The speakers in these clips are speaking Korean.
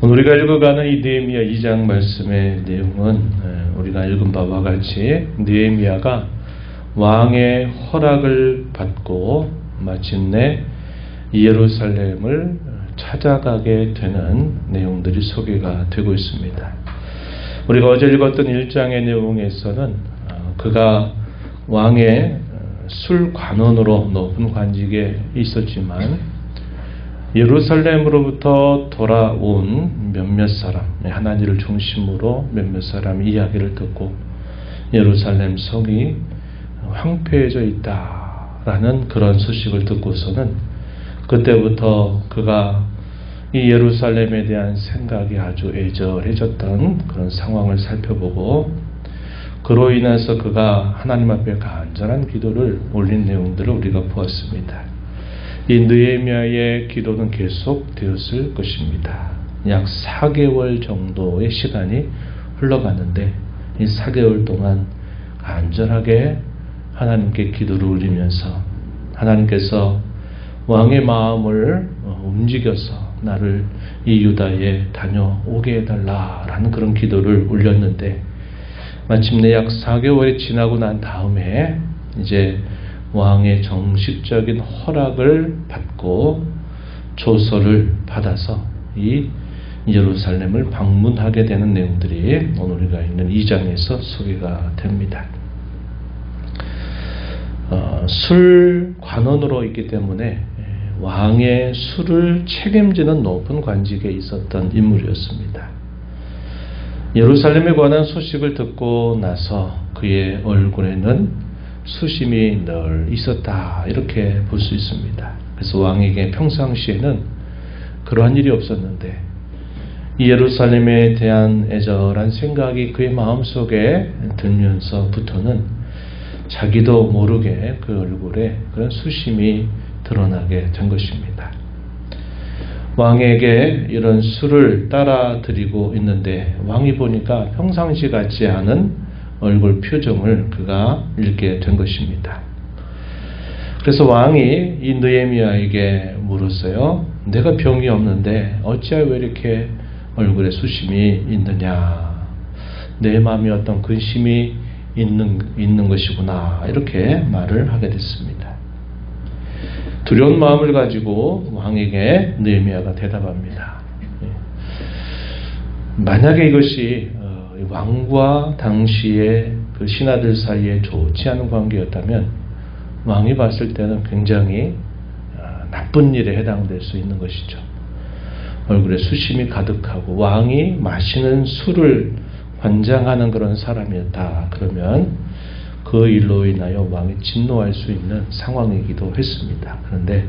오늘 우리가 읽어가는 이 느헤미야 2장 말씀의 내용은 우리가 읽은 바와 같이 느헤미야가 왕의 허락을 받고 마침내 예루살렘을 찾아가게 되는 내용들이 소개가 되고 있습니다. 우리가 어제 읽었던 1장의 내용에서는 그가 왕의 술관원으로 높은 관직에 있었지만 예루살렘으로부터 돌아온 몇몇 사람, 하나님을 중심으로 몇몇 사람 이야기를 듣고 예루살렘 성이 황폐해져 있다라는 그런 소식을 듣고서는 그때부터 그가 이 예루살렘에 대한 생각이 아주 애절해졌던 그런 상황을 살펴보고 그로 인해서 그가 하나님 앞에 간절한 기도를 올린 내용들을 우리가 보았습니다. 이 느헤미야의 기도는 계속되었을 것입니다. 약 4개월 정도의 시간이 흘러갔는데 이 4개월 동안 간절하게 하나님께 기도를 올리면서 하나님께서 왕의 마음을 움직여서 나를 이 유다에 다녀오게 해달라라는 그런 기도를 올렸는데 마침내 약 4개월이 지나고 난 다음에 이제 왕의 정식적인 허락을 받고 조서를 받아서 이 예루살렘을 방문하게 되는 내용들이 오늘 우리가 있는 2장에서 소개가 됩니다. 술 관원으로 있기 때문에 왕의 술을 책임지는 높은 관직에 있었던 인물이었습니다. 예루살렘에 관한 소식을 듣고 나서 그의 얼굴에는 수심이 늘 있었다 이렇게 볼 수 있습니다. 그래서 왕에게 평상시에는 그러한 일이 없었는데 이 예루살렘에 대한 애절한 생각이 그의 마음속에 들면서부터는 자기도 모르게 그 얼굴에 그런 수심이 드러나게 된 것입니다. 왕에게 이런 술을 따라 드리고 있는데 왕이 보니까 평상시 같지 않은 얼굴 표정을 그가 읽게 된 것입니다. 그래서 왕이 이 느헤미야에게 물었어요. 내가 병이 없는데 어찌하여 왜 이렇게 얼굴에 수심이 있느냐. 내 마음에 어떤 근심이 있는 것이구나. 이렇게 말을 하게 됐습니다. 두려운 마음을 가지고 왕에게 느헤미야가 대답합니다. 만약에 이것이 왕과 당시의 그 신하들 사이에 좋지 않은 관계였다면 왕이 봤을 때는 굉장히 나쁜 일에 해당될 수 있는 것이죠. 얼굴에 수심이 가득하고 왕이 마시는 술을 관장하는 그런 사람이었다. 그러면 그 일로 인하여 왕이 진노할 수 있는 상황이기도 했습니다. 그런데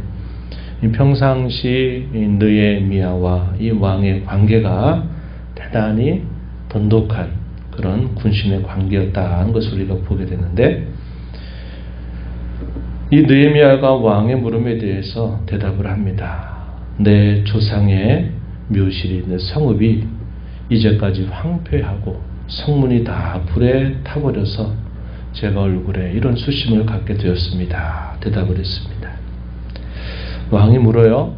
평상시 느헤미야와 이 왕의 관계가 대단히 돈독한 그런 군신의 관계였다는 것을 우리가 보게 되는데 이 느헤미야가 왕의 물음에 대해서 대답을 합니다. 내 조상의 묘실이 있는 성읍이 이제까지 황폐하고 성문이 다 불에 타버려서 제가 얼굴에 이런 수심을 갖게 되었습니다. 대답을 했습니다. 왕이 물어요.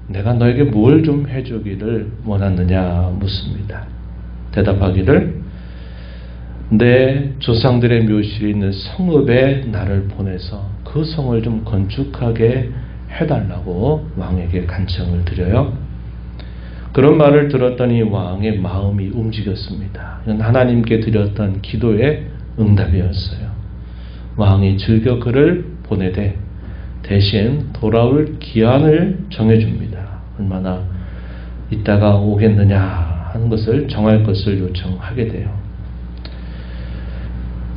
내가 너에게 뭘 좀 해주기를 원하느냐 묻습니다. 대답하기를 내 조상들의 묘실이 있는 성읍에 나를 보내서 그 성을 좀 건축하게 해달라고 왕에게 간청을 드려요. 그런 말을 들었더니 왕의 마음이 움직였습니다. 이건 하나님께 드렸던 기도의 응답이었어요. 왕이 즐겨 그를 보내되 대신 돌아올 기한을 정해줍니다. 얼마나 있다가 오겠느냐 하는 것을 정할 것을 요청하게 돼요.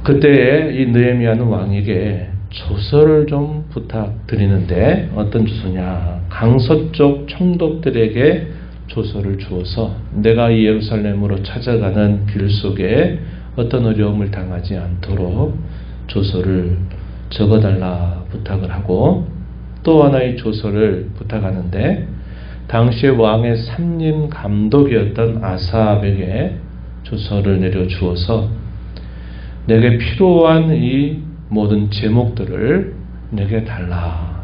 그때에 이 느헤미야는 왕에게 조서를 좀 부탁드리는데 어떤 조서냐. 강서쪽 총독들에게 조서를 주어서 내가 이 예루살렘으로 찾아가는 길 속에 어떤 어려움을 당하지 않도록 조서를 적어달라 부탁을 하고 또 하나의 조서를 부탁하는데 당시에 왕의 삼림 감독이었던 아삽에게 조서를 내려주어서 내게 필요한 이 모든 제목들을 내게 달라.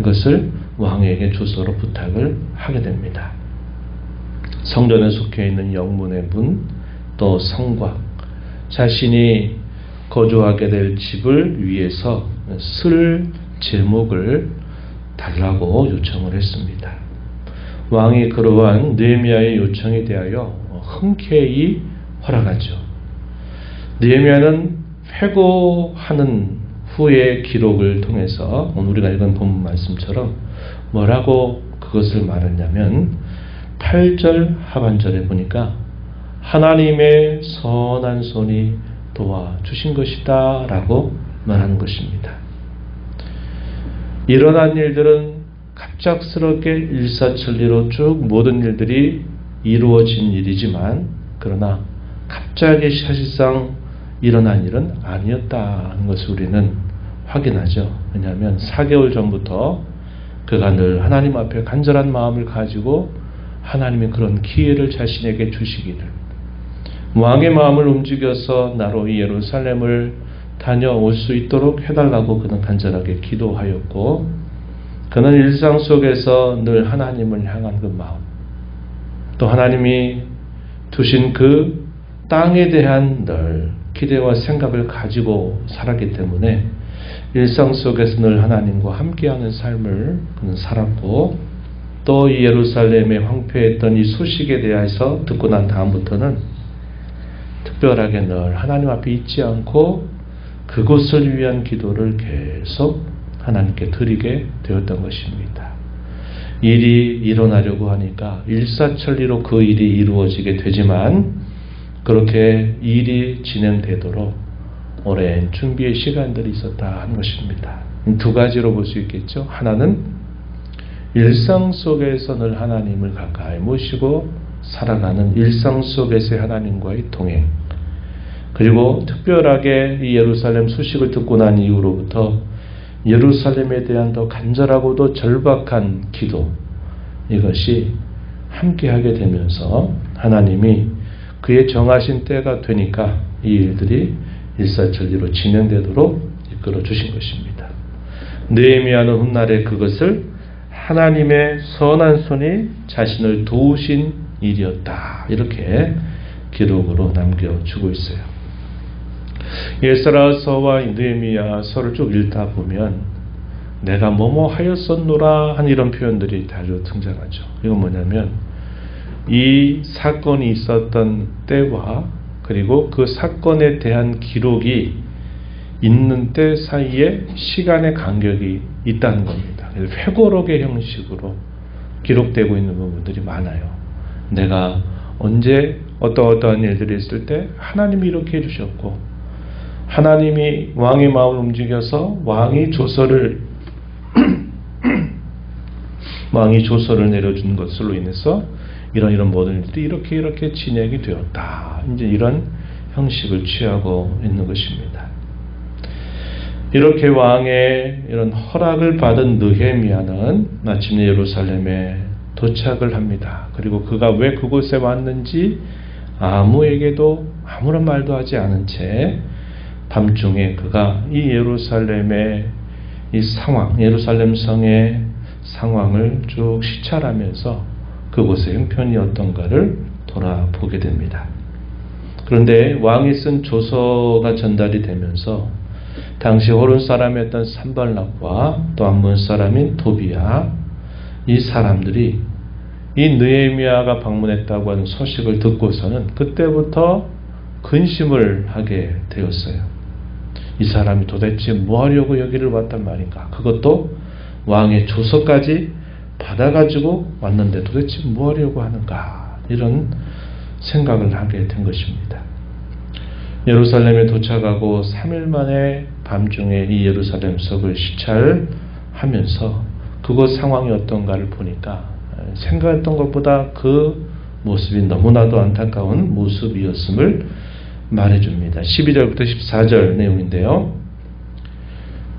이것을 왕에게 조서로 부탁을 하게 됩니다. 성전에 속해 있는 영문의 문, 또 성곽, 자신이 거주하게 될 집을 위해서 쓸 제목을 달라고 요청을 했습니다. 왕이 그러한 느헤미야의 요청에 대하여 흔쾌히 허락하죠. 느헤미야는 회고하는 후의 기록을 통해서 오늘 우리가 읽은 본문 말씀처럼 뭐라고 그것을 말했냐면 8절 하반절에 보니까 하나님의 선한 손이 도와주신 것이다 라고 말하는 것입니다. 일어난 일들은 갑작스럽게 일사천리로 쭉 모든 일들이 이루어진 일이지만 그러나 갑자기 사실상 일어난 일은 아니었다는 것을 우리는 확인하죠. 왜냐하면 4개월 전부터 그가 늘 하나님 앞에 간절한 마음을 가지고 하나님의 그런 기회를 자신에게 주시기를, 왕의 마음을 움직여서 나로 이 예루살렘을 다녀올 수 있도록 해달라고 그는 간절하게 기도하였고, 그는 일상 속에서 늘 하나님을 향한 그 마음, 또 하나님이 두신 그 땅에 대한 늘 기대와 생각을 가지고 살았기 때문에 일상 속에서 늘 하나님과 함께하는 삶을 그는 살았고, 또 이 예루살렘에 황폐했던 이 소식에 대해서 듣고 난 다음부터는 특별하게 늘 하나님 앞에 잊지 않고 그곳을 위한 기도를 계속 하나님께 드리게 되었던 것입니다. 일이 일어나려고 하니까 일사천리로 그 일이 이루어지게 되지만 그렇게 일이 진행되도록 오랜 준비의 시간들이 있었다 하는 것입니다. 두 가지로 볼 수 있겠죠. 하나는 일상 속에서 늘 하나님을 가까이 모시고 살아가는 일상 속에서의 하나님과의 동행, 그리고 특별하게 이 예루살렘 소식을 듣고 난 이후로부터 예루살렘에 대한 더 간절하고도 절박한 기도, 이것이 함께하게 되면서 하나님이 그의 정하신 때가 되니까 이 일들이 일사천리로 진행되도록 이끌어 주신 것입니다. 느헤미야는 훗날에 그것을 하나님의 선한 손이 자신을 도우신 일이었다, 이렇게 기록으로 남겨주고 있어요. 에스라서와 느헤미야서를 쭉 읽다 보면 내가 뭐뭐 하였었노라 한 이런 표현들이 자주 등장하죠. 이건 뭐냐면 이 사건이 있었던 때와 그리고 그 사건에 대한 기록이 있는 때 사이에 시간의 간격이 있다는 겁니다. 회고록의 형식으로 기록되고 있는 부분들이 많아요. 내가 언제 어떠한 일들이 있을 때 하나님이 이렇게 해주셨고, 하나님이 왕의 마음을 움직여서 왕이 조서를 내려준 것으로 인해서 이런 모든 일들이 이렇게 진행이 되었다. 이제 이런 형식을 취하고 있는 것입니다. 이렇게 왕의 이런 허락을 받은 느헤미야는 마침내 예루살렘에 도착을 합니다. 그리고 그가 왜 그곳에 왔는지 아무에게도 아무런 말도 하지 않은 채 밤중에 그가 이 예루살렘의 이 상황, 예루살렘 성의 상황을 쭉 시찰하면서 그곳의 형편이 어떤가를 돌아보게 됩니다. 그런데 왕이 쓴 조서가 전달이 되면서 당시 호론 사람이었던 산발락과 또 암몬 사람인 도비야, 이 사람들이 이 느헤미야가 방문했다고 하는 소식을 듣고서는 그때부터 근심을 하게 되었어요. 이 사람이 도대체 뭐 하려고 여기를 왔단 말인가? 그것도 왕의 조서까지 받아가지고 왔는데 도대체 뭐 하려고 하는가? 이런 생각을 하게 된 것입니다. 예루살렘에 도착하고 3일 만에 밤중에 이 예루살렘 성을 시찰하면서 그곳 상황이 어떤가를 보니까 생각했던 것보다 그 모습이 너무나도 안타까운 모습이었음을 말해줍니다. 12절부터 14절 내용인데요.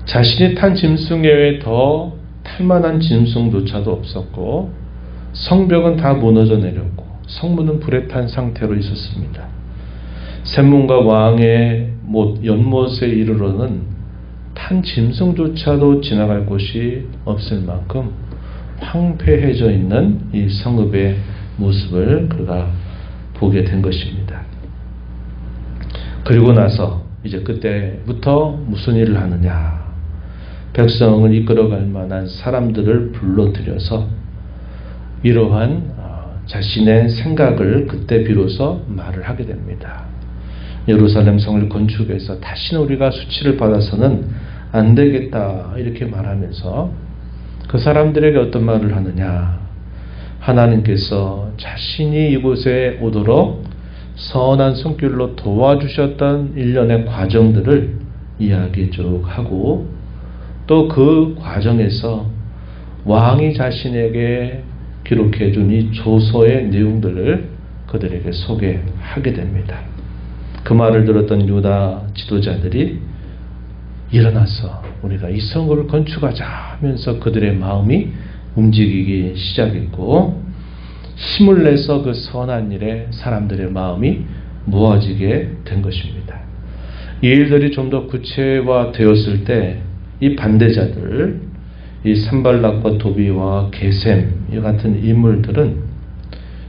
자신이 탄 짐승 외에 더 탈만한 짐승조차도 없었고 성벽은 다 무너져 내렸고 성문은 불에 탄 상태로 있었습니다. 샘문과 왕의 연못에 이르러는 탄 짐승조차도 지나갈 곳이 없을 만큼 황폐해져 있는 이 성읍의 모습을 그가 보게 된 것입니다. 그리고 나서 이제 그때부터 무슨 일을 하느냐. 백성을 이끌어갈 만한 사람들을 불러들여서 이러한 자신의 생각을 그때 비로소 말을 하게 됩니다. 예루살렘 성을 건축해서 다시는 우리가 수치를 받아서는 안 되겠다 이렇게 말하면서 그 사람들에게 어떤 말을 하느냐. 하나님께서 자신이 이곳에 오도록 선한 손길로 도와주셨던 일련의 과정들을 이야기 쭉 하고 또 그 과정에서 왕이 자신에게 기록해 준 이 조서의 내용들을 그들에게 소개하게 됩니다. 그 말을 들었던 유다 지도자들이 일어나서 우리가 이 성읍을 건축하자 하면서 그들의 마음이 움직이기 시작했고 힘을 내서 그 선한 일에 사람들의 마음이 모아지게 된 것입니다. 이 일들이 좀 더 구체화되었을 때 이 반대자들, 이 산발락과 도비와 게셈 이 같은 인물들은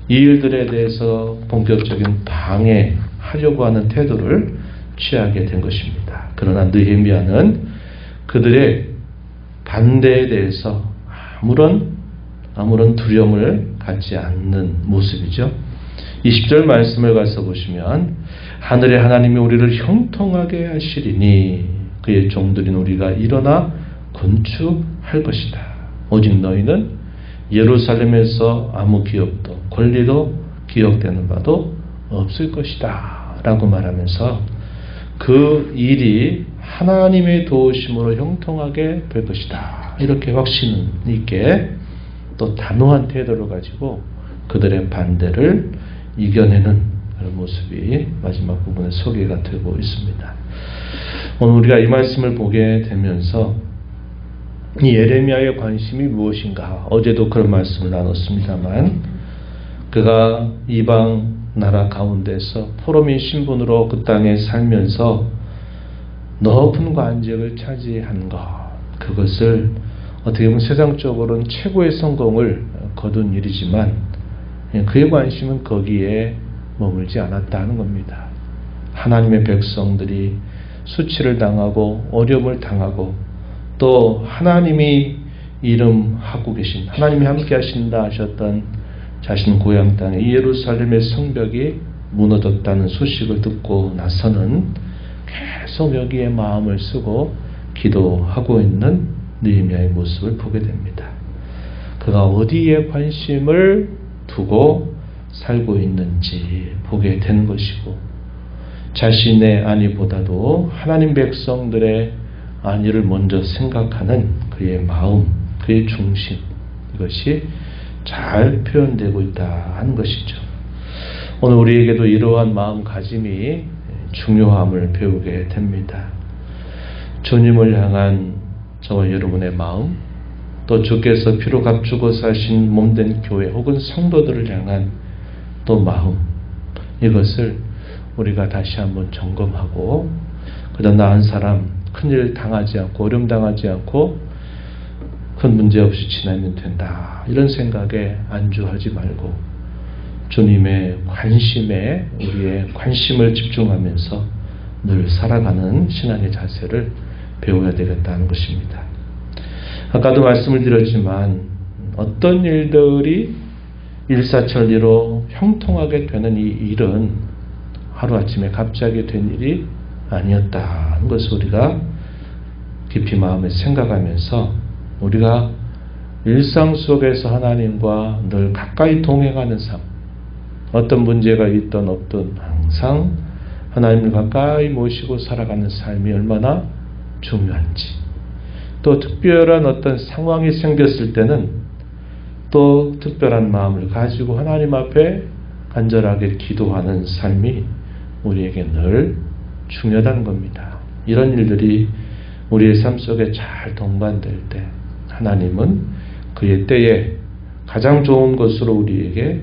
이 일들에 대해서 본격적인 방해하려고 하는 태도를 취하게 된 것입니다. 그러나 느헤미야는 그들의 반대에 대해서 아무런 두려움을 갖지 않는 모습이죠. 20절 말씀을 가서 보시면 하늘의 하나님이 우리를 형통하게 하시리니 그의 종들인 우리가 일어나 건축할 것이다. 오직 너희는 예루살렘에서 아무 기업도 권리도 기억되는 바도 없을 것이다 라고 말하면서 그 일이 하나님의 도우심으로 형통하게 될 것이다. 이렇게 확신 있게 또 단호한 태도를 가지고 그들의 반대를 이겨내는 그런 모습이 마지막 부분에 소개가 되고 있습니다. 오늘 우리가 이 말씀을 보게 되면서 이 예레미야의 관심이 무엇인가? 어제도 그런 말씀을 나눴습니다만 그가 이방 나라 가운데서 포로민 신분으로 그 땅에 살면서 높은 관직을 차지한 것, 그것을 어떻게 보면 세상적으로는 최고의 성공을 거둔 일이지만 그의 관심은 거기에 머물지 않았다는 겁니다. 하나님의 백성들이 수치를 당하고 어려움을 당하고 또 하나님이 이름하고 계신 하나님이 함께 하신다 하셨던 자신 고향 땅에 예루살렘의 성벽이 무너졌다는 소식을 듣고 나서는 계속 여기에 마음을 쓰고 기도하고 있는 느헤미야의 모습을 보게 됩니다. 그가 어디에 관심을 두고 살고 있는지 보게 되는 것이고 자신의 안위보다도 하나님 백성들의 안위를 먼저 생각하는 그의 마음, 그의 중심, 이것이 잘 표현되고 있다 하는 것이죠. 오늘 우리에게도 이러한 마음가짐이 중요함을 배우게 됩니다. 주님을 향한 저와 여러분의 마음, 또 주께서 피로 값주고 사신 몸된 교회 혹은 성도들을 향한 또 마음, 이것을 우리가 다시 한번 점검하고 그저 나 한 사람 큰일 당하지 않고 어려움 당하지 않고 큰 문제 없이 지나면 된다 이런 생각에 안주하지 말고 주님의 관심에 우리의 관심을 집중하면서 늘 살아가는 신앙의 자세를 배워야 되겠다는 것입니다. 아까도 말씀을 드렸지만 어떤 일들이 일사천리로 형통하게 되는 이 일은 하루아침에 갑자기 된 일이 아니었다는 것을 우리가 깊이 마음에 생각하면서 우리가 일상 속에서 하나님과 늘 가까이 동행하는 삶, 어떤 문제가 있든 없든 항상 하나님을 가까이 모시고 살아가는 삶이 얼마나 중요한지, 또 특별한 어떤 상황이 생겼을 때는 또 특별한 마음을 가지고 하나님 앞에 간절하게 기도하는 삶이 우리에게 늘 중요하다는 겁니다. 이런 일들이 우리의 삶 속에 잘 동반될 때 하나님은 그의 때에 가장 좋은 것으로 우리에게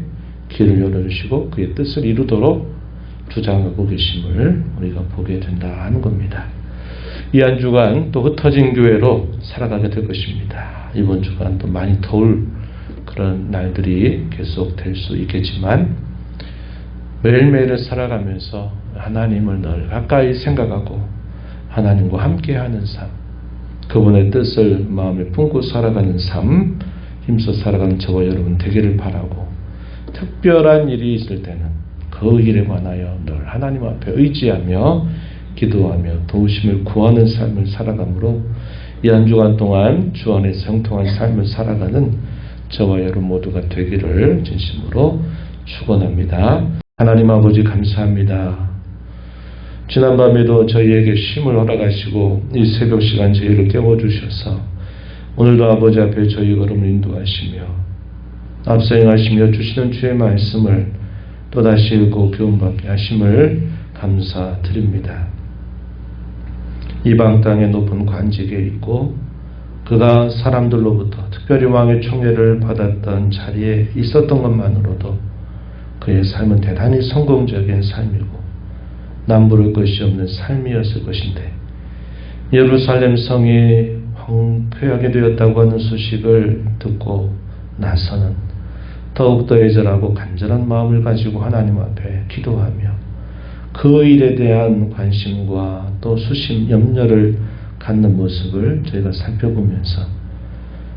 길을 열어주시고 그의 뜻을 이루도록 주장하고 계심을 우리가 보게 된다 하는 겁니다. 이 한 주간 또 흩어진 교회로 살아가게 될 것입니다. 이번 주간 또 많이 더울 그런 날들이 계속 될 수 있겠지만 매일매일을 살아가면서 하나님을 늘 가까이 생각하고 하나님과 함께하는 삶, 그분의 뜻을 마음에 품고 살아가는 삶, 힘써 살아가는 저와 여러분 되기를 바라고, 특별한 일이 있을 때는 그 일에 관하여 늘 하나님 앞에 의지하며 기도하며 도우심을 구하는 삶을 살아가므로 이 한 주간 동안 주 안에서 형통한 삶을 살아가는 저와 여러분 모두가 되기를 진심으로 축원합니다. 하나님 아버지 감사합니다. 지난밤에도 저희에게 쉼을 허락하시고 이 새벽 시간 저희를 깨워주셔서 오늘도 아버지 앞에 저희 걸음을 인도하시며 앞서 행하시며 주시는 주의 말씀을 또다시 읽고 교훈받게 하심을 감사드립니다. 이방 땅의 높은 관직에 있고 그가 사람들로부터 특별히 왕의 총애를 받았던 자리에 있었던 것만으로도 그의 삶은 대단히 성공적인 삶이고 남부를 것이 없는 삶이었을 것인데 예루살렘 성이 황폐하게 되었다고 하는 소식을 듣고 나서는 더욱더 애절하고 간절한 마음을 가지고 하나님 앞에 기도하며 그 일에 대한 관심과 또 수심 염려를 갖는 모습을 저희가 살펴보면서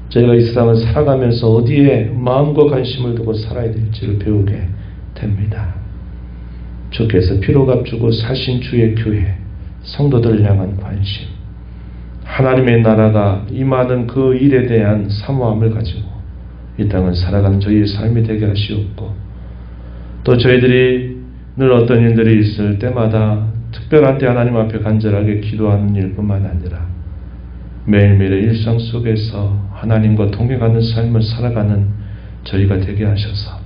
저희가 이 세상을 살아가면서 어디에 마음과 관심을 두고 살아야 될지를 배우게 됩니다. 주께서 피로 값주고 사신 주의 교회, 성도들을 향한 관심, 하나님의 나라가 임하는 그 일에 대한 사모함을 가지고 이 땅을 살아가는 저희의 삶이 되게 하시옵고, 또 저희들이 늘 어떤 일들이 있을 때마다 특별한 때 하나님 앞에 간절하게 기도하는 일뿐만 아니라 매일매일의 일상 속에서 하나님과 동행하는 삶을 살아가는 저희가 되게 하셔서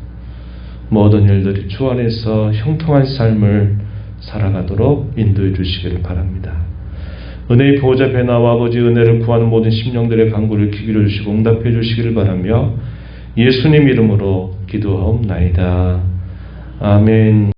모든 일들이 주 안에서 형통한 삶을 살아가도록 인도해 주시기를 바랍니다. 은혜의 보호자 앞에 나와 아버지 은혜를 구하는 모든 심령들의 간구를 기기를 주시고 응답해 주시기를 바라며 예수님 이름으로 기도하옵나이다. 아멘.